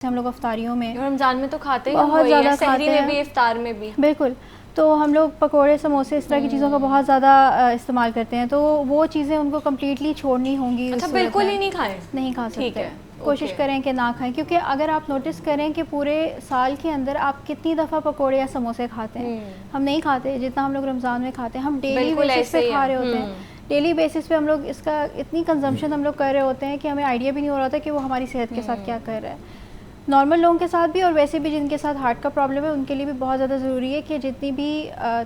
हम लोग अफ्तारियों में, रमज़ान में तो खाते हैं, बहुत ज़्यादा खाते सहरी में हैं, भी, इफ्तार में भी। बिल्कुल। तो हम लोग पकोड़े, समोसे, इस तरह की चीज़ों का बहुत ज़्यादा इस्तेमाल करते हैं। तो वो चीज़ें उनको कम्प्लीटली छोड़नी होंगी। अच्छा, बिल्कुल ही नहीं खाएं? नहीं खा सकते। ठीक है, कोशिश करें कि ना खाएं, क्योंकि अगर आप नोटिस करें कि पूरे साल के अंदर आप कितनी दफ़ा पकोड़े या समोसे खाते हैं, हम नहीं खाते जितना हम लोग रमज़ान में खाते हैं। हम डेली बेसिस पे खा रहे होते हैं, डेली बेसिस पे हम लोग इसका इतनी कंजम्पशन हम लोग कर रहे होते हैं कि हमें आइडिया भी नहीं हो रहा था कि वो हमारी सेहत के साथ क्या कर रहा है। नॉर्मल लोगों के साथ भी, और वैसे भी जिनके साथ हार्ट का प्रॉब्लम है उनके लिए भी बहुत ज़्यादा ज़रूरी है कि जितनी भी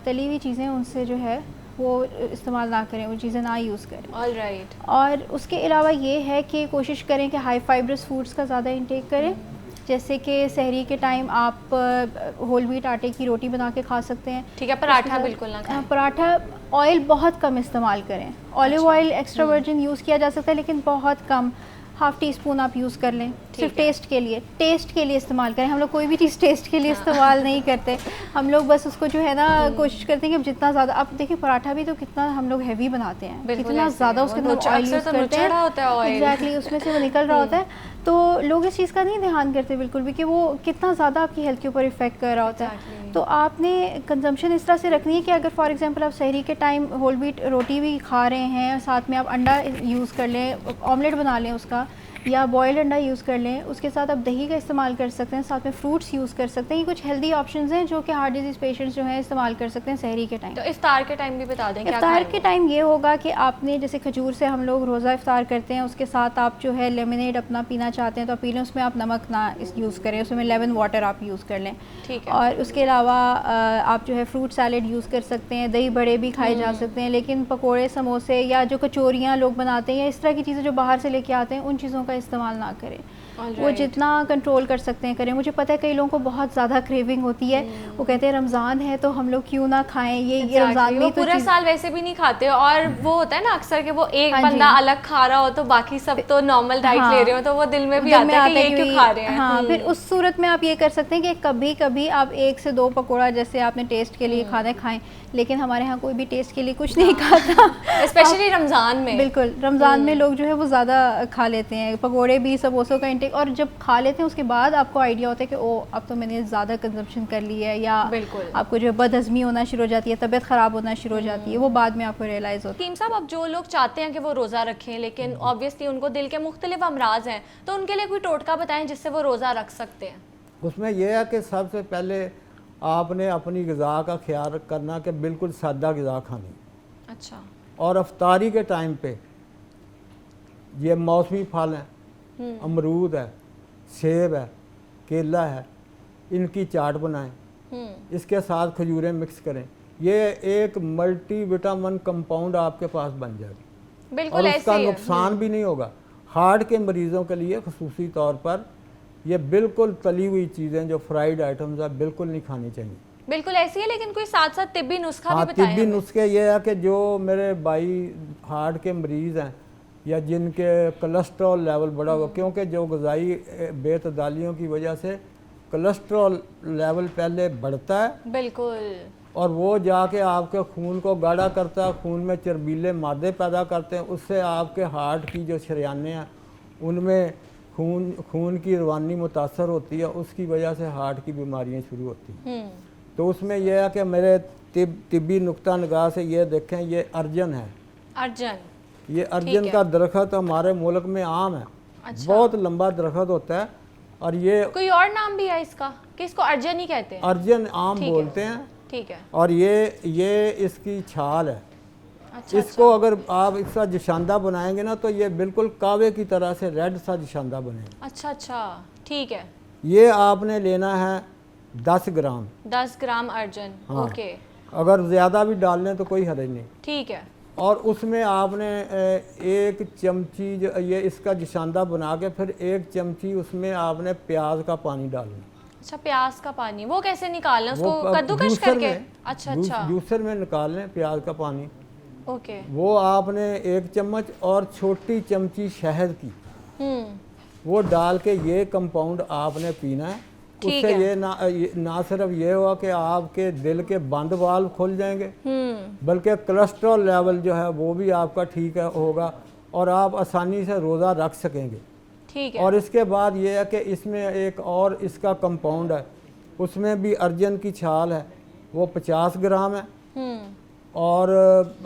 तली हुई चीज़ें उनसे जो है वो इस्तेमाल ना करें, वो चीज़ें ना यूज़ करें। ऑलराइट। और उसके अलावा ये है कि कोशिश करें कि हाई फाइब्रस फूड्स का ज़्यादा इंटेक करें। जैसे कि सहरी के टाइम आप होल व्हीट आटे की रोटी बना के खा सकते हैं। ठीक है, पराठा बिल्कुल ना खाएं। पराठा, ऑयल बहुत कम इस्तेमाल करें। Olive oil extra virgin use किया जा सकता है, लेकिन बहुत कम, हाफ़ टी स्पून आप यूज़ कर लें, सिर्फ टेस्ट के लिए, टेस्ट के लिए इस्तेमाल करें। हम लोग कोई भी चीज़ टेस्ट के लिए इस्तेमाल नहीं करते। हम लोग बस उसको जो है ना कोशिश करते हैं कि अब जितना ज़्यादा, अब देखिए पराठा भी तो कितना हम लोग हैवी बनाते हैं, कितना ज़्यादा उसके अंदर ऑयल यूज़ करते हैं, एग्जैक्टली उसमें से वो निकल रहा होता है। तो लोग इस चीज़ का नहीं ध्यान करते बिल्कुल भी कि वो कितना ज़्यादा आपकी हेल्थ के ऊपर इफेक्ट कर रहा होता है। तो आपने कंजम्पशन इस तरह से रखनी है कि अगर फॉर एग्जांपल आप सहरी के टाइम होल व्हीट रोटी भी खा रहे हैं, साथ में आप अंडा यूज़ कर लें, ऑमलेट बना लें उसका, या बॉयल्ड अंडा यूज़ कर लें, उसके साथ आप दही का इस्तेमाल कर सकते हैं, साथ में फ्रूट्स यूज़ कर सकते हैं। ये कुछ हेल्दी ऑप्शंस हैं जो कि हार्ट डिजीज़ पेशेंट्स जो हैं इस्तेमाल कर सकते हैं सहरी के टाइम। तो इफ्तार के टाइम भी बता दें क्या इफ्तार के टाइम ये होगा कि आपने जैसे खजूर से हम लोग रोज़ा इफ्तार करते हैं, उसके साथ आप जो है लेमनेड अपना पीना चाहते हैं तो आप पी लें, उसमें आप नमक ना यूज़ करें, उसमें लेमन वाटर आप यूज़ कर लें। ठीक है। और उसके अलावा आप जो है फ्रूट सैलेड यूज़ कर सकते हैं, दही बड़े भी खाए जा सकते हैं, लेकिन पकोड़े, समोसे या जो कचौरियाँ लोग बनाते हैं या इस तरह की चीज़ें जो बाहर से लेके आते हैं, उन चीज़ों का इस्तेमाल ना करें। वो जितना कंट्रोल कर सकते हैं करें। मुझे पता है कई लोगों को बहुत ज़्यादा क्रेविंग होती है, वो कहते हैं रमज़ान है तो हम लोग क्यों ना खाएं, ये रमज़ान में तो पूरा साल वैसे भी नहीं खाते, और वो होता है ना अक्सर कि वो एक बंदा अलग खा रहा हो तो बाकी सब तो नॉर्मल डाइट ले रहे हो, तो वो दिल में भी आता है कि ये क्यों खा रहे हैं। हाँ, फिर उस सूरत में आप ये कर सकते हैं कि कभी कभी आप 1 से 2 पकौड़ा जैसे आपने टेस्ट के लिए खाना खाएं, लेकिन हमारे यहाँ कोई भी टेस्ट के लिए कुछ नहीं खाता, स्पेशली रमज़ान में। बिल्कुल, रमज़ान में लोग जो है वो ज़्यादा खा लेते हैं पकोड़े भी, समोसों का इंटेक, और जब खा लेते हैं उसके बाद आपको आइडिया होता है कि ओ अब तो मैंने ज़्यादा कंजम्पशन कर ली है, या आपको जो है बदहज़मी होना शुरू हो जाती है, तबीयत ख़राब होना शुरू हो जाती है, वो बाद में आपको रियलाइज़ होता है। कीम साहब, अब जो लोग चाहते हैं कि वो रोज़ा रखें लेकिन ऑब्वियसली उनको दिल के मुख्तलिफ अमराज हैं, तो उनके लिए कोई टोटका बताएं जिससे वो रोज़ा रख सकते हैं। उसमें यह है कि सबसे पहले आपने अपनी ग़िज़ा का ख्याल करना कि बिल्कुल सादा ग़िज़ा खानी। अच्छा। और अफ्तारी के टाइम पे ये मौसमी फल हैं, अमरूद है, सेब है, केला है, इनकी चाट बनाएं, इसके साथ खजूरें मिक्स करें, ये एक मल्टी विटामिन कंपाउंड आपके पास बन जाएगा। बिल्कुल, और उसका नुकसान भी नहीं होगा। हार्ट के मरीज़ों के लिए खसूसी तौर पर ये बिल्कुल तली हुई चीज़ें जो फ्राइड आइटम्स है बिल्कुल नहीं खानी चाहिए। बिल्कुल ऐसी है, लेकिन कोई साथ साथ तिब्बी नुस्खा भी बताएं। तिब्बी नुस्खे ये है कि जो मेरे भाई हार्ट के मरीज़ हैं या जिनके कोलेस्ट्रॉल लेवल बढ़ा हुआ, क्योंकि जो ग़िज़ाई बेतदालियों की वजह से कोलेस्ट्रॉल लेवल पहले बढ़ता है, बिल्कुल, और वो जाके आपके खून को गाढ़ा करता है, खून में चर्बीले मादे पैदा करते हैं, उससे आपके हार्ट की जो शरियानें हैं उनमें खून की रवानी मुतासर होती है, उसकी वजह से हार्ट की बीमारियां शुरू होती हैं। तो उसमें यह है कि मेरे तिब्बी नुक्ता निगाह से ये देखें, ये अर्जन है। अर्जन, ये अर्जन का दरख्त हमारे मुल्क में आम है। अच्छा। बहुत लंबा दरख्त होता है, और ये कोई और नाम भी है इसका कि इसको अर्जन ही कहते हैं? अर्जन आम बोलते हैं। ठीक है। और ये इसकी छाल है। अच्छा, इसको अगर आप इसका जशांदा बनाएंगे ना तो ये बिल्कुल कावे की तरह से रेड सा जशांदा बनेगा। अच्छा अच्छा, ठीक है। ये आपने लेना है 10 ग्राम। 10 ग्राम अर्जन। हाँ। ओके। अगर ज़्यादा भी डाल लें तो कोई हर्ज नहीं। ठीक है। और उसमें आपने 1 चमची जो ये इसका जशांदा बना के फिर 1 चमची उसमें आपने प्याज का पानी डालना। अच्छा, प्याज का पानी वो कैसे निकालना? उसको कद्दूकश करके? अच्छा अच्छा, जूसर में निकाल लें प्याज का पानी। ओके। वो आपने 1 चम्मच और छोटी चमची शहद की वो डाल के ये कंपाउंड आपने पीना है। उससे ये ना सिर्फ ये हुआ कि आपके दिल के बंद वाल्व खुल जाएंगे, बल्कि कोलेस्ट्रॉल लेवल जो है वो भी आपका ठीक है होगा, और आप आसानी से रोज़ा रख सकेंगे। ठीक है। और इसके बाद ये है कि इसमें एक और इसका कंपाउंड है, उसमें भी अर्जन की छाल है, वो 50 ग्राम है। और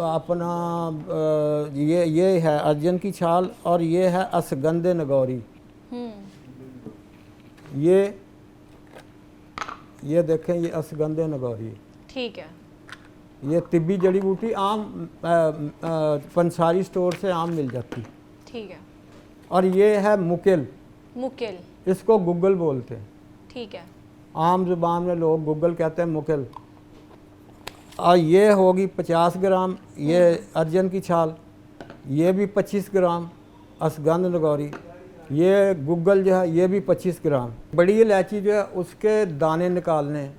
अपना ये है अर्जन की छाल, और ये है असगंध नगौरी। ये देखें, ये असगंध नगौरी, ठीक है। ये तिब्बी जड़ी बूटी आम पंसारी स्टोर से आम मिल जाती। ठीक है। और ये है मुकिल, मुकिल, इसको गुग्गल बोलते हैं, ठीक है। आम जुबान में लोग गुग्गल कहते हैं, मुकिल। और ये होगी 50 ग्राम, ये अर्जन की छाल, ये भी 25 ग्राम असगंध नगौरी, ये गुग्गल जो है ये भी 25 ग्राम। बड़ी इलायची जो है उसके दाने निकालने,